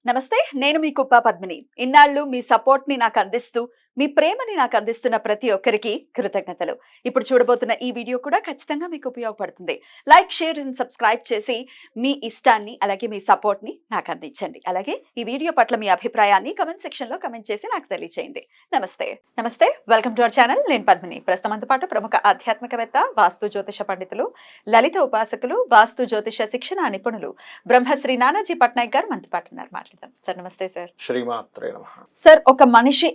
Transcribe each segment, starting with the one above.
నమస్తే, నేను మీ కుప్ప పద్మిని. ఇన్నాళ్ళు మీ సపోర్ట్‌ని నాకు అందిస్తూ, మీ ప్రేమని నాకు అందిస్తున్న ప్రతి ఒక్కరికి కృతజ్ఞతలు. ఇప్పుడు చూడబోతున్న ఈ వీడియో కూడా ఖచ్చితంగా మీకు ఉపయోగపడుతుంది. లైక్, షేర్ అండ్ సబ్స్క్రైబ్ చేసి మీ ఇష్టాన్ని అలాగే మీ సపోర్ట్‌ని నాకు అందించండి. అలాగే ఈ వీడియో పట్ల మీ అభిప్రాయాన్ని కామెంట్ సెక్షన్‌లో కామెంట్ చేసి నాకు తెలియజేయండి. నమస్తే. నమస్తే. Welcome to our channel. నేను పద్మిని. ప్రస్తుతం మనతో పాటు ప్రముఖ ఆధ్యాత్మికవేత్త, వాస్తు జ్యోతిష పండితులు, లలిత ఉపాసకులు, వాస్తు జ్యోతిష శిక్షణ నిపుణులు బ్రహ్మశ్రీ నానాజీ పట్నాయక్ గారు మనతో పాటు ఉన్నారు. మాట్లాడదాం. సార్ నమస్తే సార్. శ్రీమాత్రే నమః. సార్, ఒక మనిషి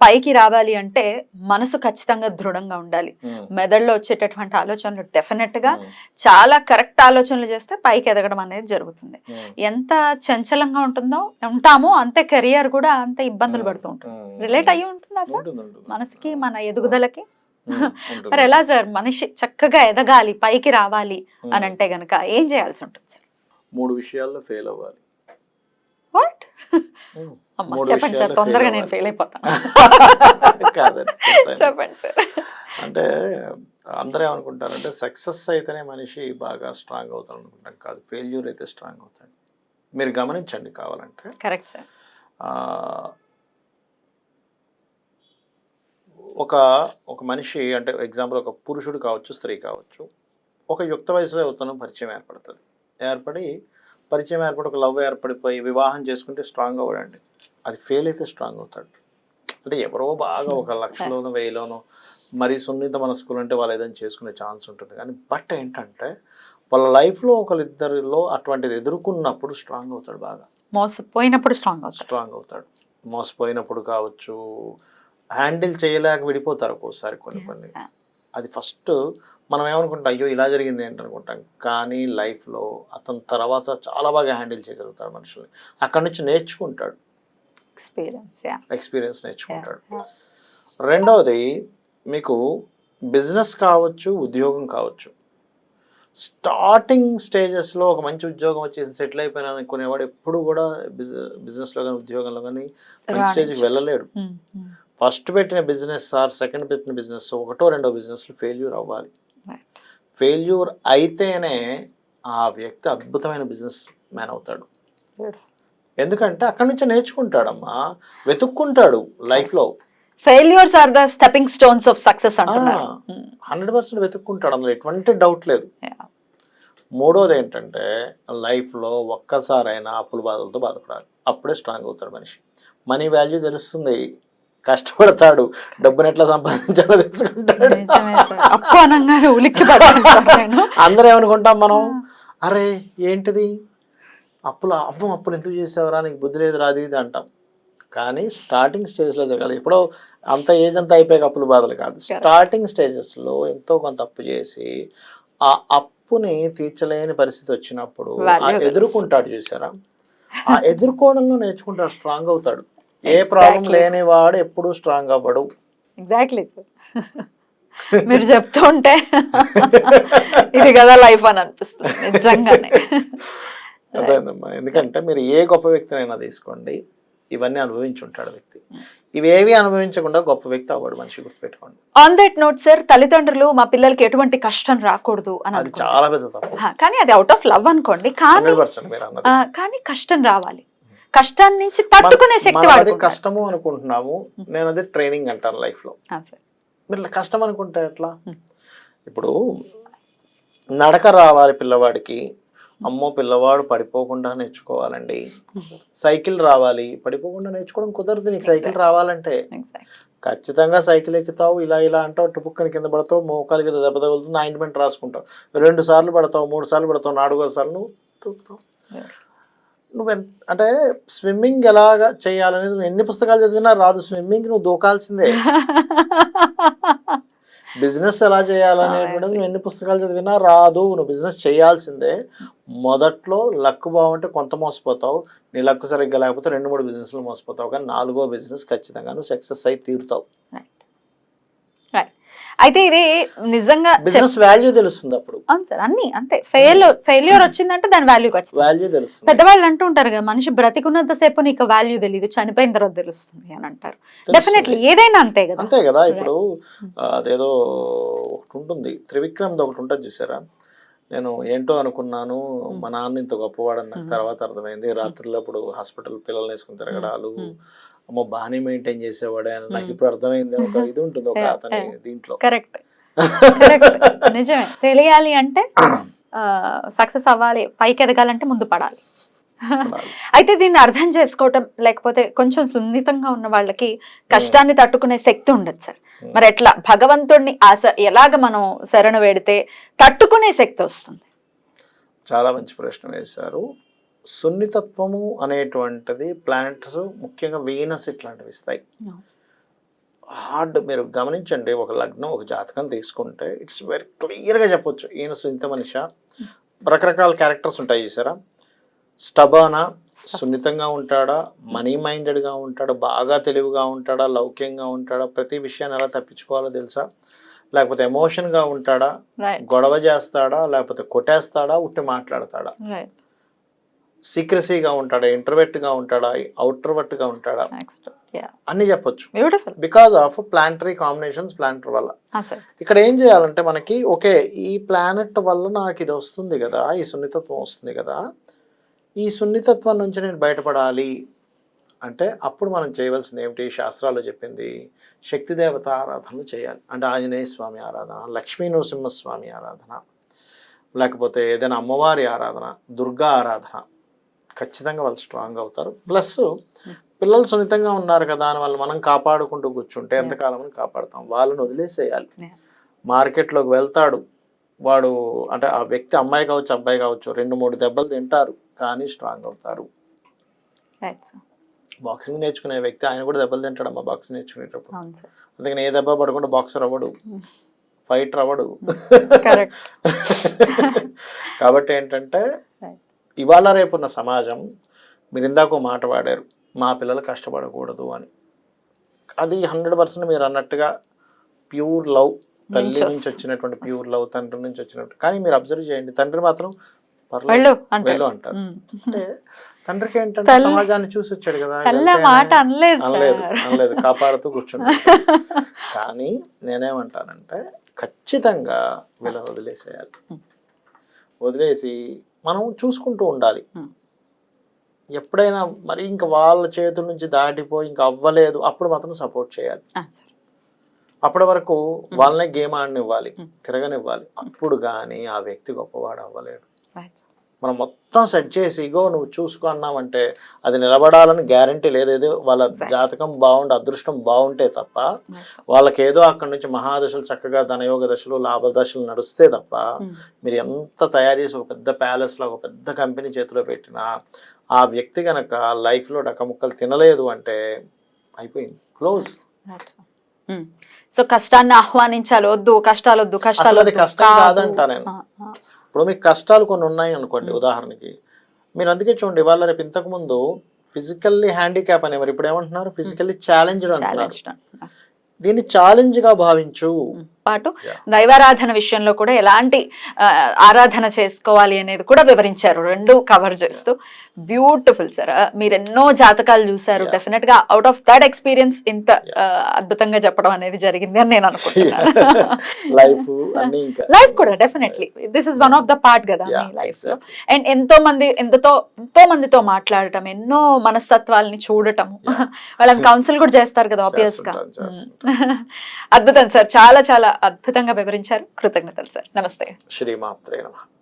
పైకి రావాలి అంటే మనసు ఖచ్చితంగా దృఢంగా ఉండాలి. మెదడులో వచ్చేటటువంటి ఆలోచనలు డెఫినెట్ గా చాలా కరెక్ట్ ఆలోచనలు చేస్తే పైకి ఎదగడం అనేది జరుగుతుంది. ఎంత చంచలంగా ఉంటామో అంతే కెరియర్ కూడా అంత ఇబ్బందులు పడుతూ ఉంటుంది. రిలేట్ అయ్యి ఉంటుందా సార్ మనసుకి, మన ఎదుగుదలకి? మరి ఎలా సార్ మనిషి చక్కగా ఎదగాలి, పైకి రావాలి అని అంటే గనక ఏం చేయాల్సి ఉంటుంది సార్? 3 విషయాల్లో ఫెయిల్ అవ్వాలి. వాట్? చెప్పండి సార్, తొందరగా నేను ఫెయిల్ అయిపోతాను. కాదండి, చెప్పండి సార్. అంటే అందరూ ఏమనుకుంటారంటే సక్సెస్ అయితేనే మనిషి బాగా స్ట్రాంగ్ అవుతాడు అనుకుంటాం. కాదు, ఫెయిల్యూర్ అయితే స్ట్రాంగ్ అవుతాడు. మీరు గమనించండి కావాలంటే. Correct sir. ఒక మనిషి అంటే ఎగ్జాంపుల్ ఒక పురుషుడు కావచ్చు, స్త్రీ కావచ్చు, ఒక యుక్త వయసులో అవుతాను పరిచయం ఏర్పడుతుంది. పరిచయం ఏర్పడి ఒక లవ్ ఏర్పడిపోయి వివాహం చేసుకుంటే స్ట్రాంగ్ అవ్వడండి. అది ఫెయిల్ అయితే స్ట్రాంగ్ అవుతాడు. అంటే ఎవరో బాగా ఒక 1,00,000లోనో 1,000లోనో మరీ సున్నిత మనస్కులు అంటే వాళ్ళు ఏదైనా చేసుకునే ఛాన్స్ ఉంటుంది. కానీ బట్ ఏంటంటే వాళ్ళ లైఫ్లో ఒకరిద్దరిలో అటువంటిది ఎదుర్కొన్నప్పుడు స్ట్రాంగ్ అవుతాడు. బాగా మోసపోయినప్పుడు స్ట్రాంగ్ అవుతాడు. మోసపోయినప్పుడు కావచ్చు, హ్యాండిల్ చేయలేక విడిపోతారు ఒక్కోసారి కొన్ని. అది ఫస్ట్ మనం ఏమనుకుంటాం, అయ్యో ఇలా జరిగింది ఏంటనుకుంటాం. కానీ లైఫ్లో అతని తర్వాత చాలా బాగా హ్యాండిల్ చేయగలుగుతాడు మనుషుల్ని. అక్కడి నుంచి నేర్చుకుంటాడు, ఎక్స్పీరియన్స్ నేర్చుకుంటాడు. రెండవది, మీకు బిజినెస్ కావచ్చు, ఉద్యోగం కావచ్చు, స్టార్టింగ్ స్టేజెస్లో ఒక మంచి ఉద్యోగం వచ్చేసి సెటిల్ అయిపోయినా అనుకునేవాడు ఎప్పుడు కూడా బిజినెస్లో కానీ ఉద్యోగంలో కానీ మంచి స్టేజ్కి వెళ్ళలేడు. ఫస్ట్ పెట్టిన బిజినెస్ ఆర్ సెకండ్ పెట్టిన బిజినెస్, ఒకటో రెండో బిజినెస్లో ఫెయిల్యూర్ అవ్వాలి. ఫెయిల్యూర్ అయితేనే ఆ వ్యక్తి అద్భుతమైన బిజినెస్ మ్యాన్ అవుతాడు. ఎందుకంటే అక్కడి నుంచి నేర్చుకుంటాడమ్మా, వెతుక్కుంటాడు లైఫ్లో. Failures are the stepping stones of success అంటున్నారు. 100% వెతుక్కుంటాడు, అందులో ఎటువంటి డౌట్ లేదు. మూడోది ఏంటంటే లైఫ్లో ఒక్కసారైనా అప్పుల బాధలతో బాధపడాలి. అప్పుడే స్ట్రాంగ్ అవుతాడు మనిషి. మనీ వాల్యూ తెలుస్తుంది, కష్టపడతాడు, డబ్బుని ఎట్లా సంపాదించాలో తెలుసుకుంటాడు. అందరూ ఏమనుకుంటాం మనం, అరే ఏంటిది అప్పులు ఎందుకు చేసావరా, నీకు బుద్ధి లేదు రాది ఇది అంటాం. కానీ స్టార్టింగ్ స్టేజ్లో జరగాలి. ఎప్పుడో అంత ఏజ్ అంతా అయిపోయాక అప్పులు బాధలు కాదు. స్టార్టింగ్ స్టేజెస్లో ఎంతో కొంత అప్పు చేసి ఆ అప్పుని తీర్చలేని పరిస్థితి వచ్చినప్పుడు ఎదుర్కొంటాడు. చూసారా, ఆ ఎదుర్కోవడంలో నేర్చుకుంటాడు, స్ట్రాంగ్ అవుతాడు. ఏ ప్రాబ్లం లేని వాడు ఎప్పుడు స్ట్రాంగ్ అవ్వడు. Exactly sir. మీరు చెప్తూ ఉంటే ఇది కదా లైఫ్ అని అనిపిస్తుంది నిజంగానే. అదేనమ్మా, ఎందుకంటే మీరు ఏ గొప్ప వ్యక్తినైనా తీసుకోండి, ఇవన్నీ అనుభవించుంటాడు వ్యక్తి. ఇవేవి అనుభవించకుండా గొప్ప వ్యక్తి అవ్వడు మనిషి, గుర్తుపెట్టుకోండి. ఆన్ దట్ నోట్ సార్, తల్లిదండ్రులు మా పిల్లలకి ఎటువంటి కష్టం రాకూడదు అని అది చాలా పెద్ద తప్పు. కానీ అది అవుట్ ఆఫ్ లవ్ అనుకోండి, కానీ కష్టం రావాలి. కష్టాన్ని నుంచి తట్టుకునే శక్తి అది కష్టము అనుకుంటున్నాము, నేను అది ట్రైనింగ్ అంటాను లైఫ్లో. మీరు కష్టం అనుకుంటే ఎట్లా? ఇప్పుడు నడక రావాలి పిల్లవాడికి, అమ్మో పిల్లవాడు పడిపోకుండా నేర్చుకోవాలండి. సైకిల్ రావాలి, పడిపోకుండా నేర్చుకోవడం కుదరదు. నీకు సైకిల్ రావాలంటే ఖచ్చితంగా సైకిల్ ఎక్కుతావు, ఇలా అంటావు, టుపుక్కని కింద పడతావు, మోకాలు కింద దెబ్బ తగులుతుంది, ఆయింట్మెంట్ రాసుకుంటావు, 2 సార్లు పడతావు, 3 సార్లు పడతావు, 4వ సార్లు నువ్వు తూకుతావు. అంటే స్విమ్మింగ్ ఎలాగా చేయాలనేది నువ్వు ఎన్ని పుస్తకాలు చదివినా రాదు. స్విమ్మింగ్ నువ్వు దూకాల్సిందే. బిజినెస్ ఎలా చేయాలనేటువంటిది నువ్వు ఎన్ని పుస్తకాలు చదివినా రాదు. నువ్వు బిజినెస్ చేయాల్సిందే. మొదట్లో లక్ బాగుంటే కొంత మోసపోతావు, నీ లక్ సరిగ్గా లేకపోతే 2-3 బిజినెస్లు మోసపోతావు. కానీ 4వ బిజినెస్ ఖచ్చితంగా నువ్వు సక్సెస్ అయి తీరుతావు. అయితే ఇది నిజంగా బిజినెస్ వాల్యూ తెలుస్తుంది అప్పుడు. అన్ని అంతే. ఫెయిల్యూర్ వచ్చిందంటే దాని వాల్యూ తెలుస్తుంది. పెద్దవాళ్ళు అంటూ ఉంటారు కదా, మనిషి బ్రతికున్నంత సేపు నీకు వాల్యూ తెలియదు, చనిపోయిన తర్వాత తెలుస్తుంది అని అంటారు. డెఫినెట్లీ ఏదైనా అంతే కదా. ఇప్పుడు అదేదో ఒకటి ఉంటుంది, త్రివిక్రమ్ ఒకటి ఉంటుంది చూసారా, నేను ఏంటో అనుకున్నాను, మా నాన్న ఇంత గొప్పవాడని నాకు తర్వాత అర్థమైంది. రాత్రులప్పుడు హాస్పిటల్ పిల్లల్ని వేసుకుని తిరగడాలు, అమ్మో బాగానే మెయింటైన్ చేసేవాడే అని నాకు ఇప్పుడు అర్థమైంది. ఒక ఇది ఉంటుంది ఒక అతని దీంట్లో. కరెక్ట్ నిజమే. తెలియాలి అంటే సక్సెస్ అవ్వాలి, పైకి ఎదగాలంటే ముందు పడాలి. అయితే దీన్ని అర్థం చేసుకోవటం, లేకపోతే కొంచెం సున్నితంగా ఉన్న వాళ్ళకి కష్టాన్ని తట్టుకునే శక్తి ఉండదు సార్. మరి ఎట్లా భగవంతుడిని ఎలాగ మనం శరణు వేడితే తట్టుకునే శక్తి వస్తుంది? చాలా మంచి ప్రశ్న వేశారు. సున్నితత్వము అనేటువంటిది ప్లానెట్స్, ముఖ్యంగా వీనస్ ఇట్లాంటివి ఇస్తాయి. హార్డ్ మీరు గమనించండి, ఒక లగ్నం ఒక జాతకం తీసుకుంటే ఇట్స్ వెరీ క్లియర్గా చెప్పొచ్చు ఈయన సున్నిత మనిషి. రకరకాల క్యారెక్టర్స్ ఉంటాయి చూసారా. స్టబర్నా, సున్నితంగా ఉంటాడా, మనీ మైండెడ్గా ఉంటాడా, బాగా తెలివిగా ఉంటాడా, లౌక్యంగా ఉంటాడా, ప్రతి విషయాన్ని ఎలా తప్పించుకోవాలో తెలుసా, లేకపోతే ఎమోషన్గా ఉంటాడా, గొడవ చేస్తాడా, లేకపోతే కొట్టేస్తాడా, ఉట్టి మాట్లాడతాడా, సీక్రసీగా ఉంటాడా, ఇంట్రవర్ట్గా ఉంటాడా, అవుట్రవర్ట్గా ఉంటాడా, అన్ని చెప్పొచ్చు because of planetary combinations. Planet వల్ల ఇక్కడ ఏం చేయాలంటే మనకి ఓకే ఈ ప్లానెట్ వల్ల నాకు ఇది వస్తుంది కదా, ఈ సున్నితత్వం వస్తుంది కదా, ఈ సున్నితత్వం నుంచి నేను బయటపడాలి అంటే అప్పుడు మనం చేయవలసింది ఏమిటి? శాస్త్రాల్లో చెప్పింది శక్తి దేవత ఆరాధనలు చేయాలి. అంటే ఆంజనేయ స్వామి ఆరాధన, లక్ష్మీ నరసింహస్వామి ఆరాధన, లేకపోతే ఏదైనా అమ్మవారి ఆరాధన, దుర్గా ఆరాధన. ఖచ్చితంగా వాళ్ళు స్ట్రాంగ్ అవుతారు. ప్లస్ పిల్లలు సున్నితంగా ఉన్నారు కదా అని వాళ్ళు మనం కాపాడుకుంటూ కూర్చుంటే ఎంతకాలం కాపాడుతాం? వాళ్ళని వదిలేసేయాలి. మార్కెట్లోకి వెళ్తాడు వాడు, అంటే ఆ వ్యక్తి అమ్మాయి కావచ్చు అబ్బాయి కావచ్చు, 2-3 దెబ్బలు తింటారు కానీ స్ట్రాంగ్ అవుతారు. బాక్సింగ్ నేర్చుకునే వ్యక్తి ఆయన కూడా దెబ్బలు తింటాడమ్మా బాక్సింగ్ నేర్చుకునేటప్పుడు. అందుకని ఏ దెబ్బ పడకుండా బాక్సర్ అవ్వడు, ఫైటర్ అవ్వడు. కాబట్టి ఏంటంటే ఇవాళ రేపున్న సమాజం, మీరు ఇందాక మాట వాడారు మా పిల్లలు కష్టపడకూడదు అని. అది 100% మీరు అన్నట్టుగా ప్యూర్ లవ్, తల్లి నుంచి వచ్చినటువంటి ప్యూర్ లవ్, తండ్రి నుంచి వచ్చినట్టు. కానీ మీరు అబ్జర్వ్ చేయండి, తండ్రి మాత్రం వెళ్ళు అంటారు. అంటే తండ్రికి ఏంటంటే సమాజాన్ని చూసి వచ్చాడు కదా, అనలేదు, కాపాడుతూ కూర్చున్నాడు. కానీ నేనేమంటానంటే ఖచ్చితంగా వీళ్ళని వదిలేసేయాలి. వదిలేసి మనం చూసుకుంటూ ఉండాలి. ఎప్పుడైనా మరి ఇంకా వాళ్ళ చేతుల నుంచి దాటిపోయి ఇంకా అవ్వలేదు అప్పుడు మాత్రం సపోర్ట్ చేయాలి. అప్పటి వరకు వాళ్ళనే గేమ్ ఆడనివ్వాలి, తిరగనివ్వాలి. అప్పుడు కానీ ఆ వ్యక్తి గొప్పవాడు అవ్వలేడు. మనం మొత్తం సెట్ చేసి ఇగో నువ్వు చూసుకో అన్నామంటే అది నిలబడాలని గ్యారంటీ లేదేదో. వాళ్ళ జాతకం బాగుండి అదృష్టం బాగుంటే తప్ప, వాళ్ళకేదో అక్కడి నుంచి మహాదశలు చక్కగా ధనయోగ దశలు లాభ దశలు నడుస్తే తప్ప, మీరు ఎంత తయారు చేసి ఒక పెద్ద ప్యాలెస్లో ఒక పెద్ద కంపెనీ చేతిలో పెట్టినా ఆ వ్యక్తి కనుక లైఫ్లో డక్కముక్కలు తినలేదు అంటే అయిపోయింది, క్లోజ్. సో కష్టాన్ని ఆహ్వానించాలి, వద్దు కష్టాలు వద్దు, కష్టాలు అది కష్టం కాదంటా నేను. ఇప్పుడు మీకు కష్టాలు కొన్ని ఉన్నాయి అనుకోండి ఉదాహరణకి, మీరు అందుకే చూడండి ఇవాళ రేపు ఇంతకు ముందు ఫిజికల్లీ హ్యాండిక్యాప్ అనేవారు, ఇప్పుడు ఏమంటున్నారు ఫిజికల్లీ ఛాలెంజ్డ్ అంటున్నారు. దీన్ని ఛాలెంజ్ గా భావించు. పాటు దైవారాధన విషయంలో కూడా ఎలాంటి ఆరాధన చేసుకోవాలి అనేది కూడా వివరించారు, రెండు కవర్ చేస్తూ. Beautiful sir. మీరు ఎన్నో జాతకాలు చూసారు, డెఫినెట్ గా అవుట్ ఆఫ్ దట్ ఎక్స్పీరియన్స్ ఇంత అద్భుతంగా చెప్పడం అనేది జరిగింది అని నేను అనుకుంటున్నాను. లైఫ్ కూడా definitely this is one of the part కదా మీ లైఫ్ లో. అండ్ ఎంతో మందితో మాట్లాడటం, ఎన్నో మనస్తత్వాలని చూడటం, వాళ్ళని కౌన్సిల్ కూడా చేస్తారు కదా ఆబ్వియస్ గా. అద్భుతం సార్, చాలా చాలా అద్భుతంగా వివరించారు. కృతజ్ఞతలు సార్. నమస్తే. శ్రీమాత్రే నమః.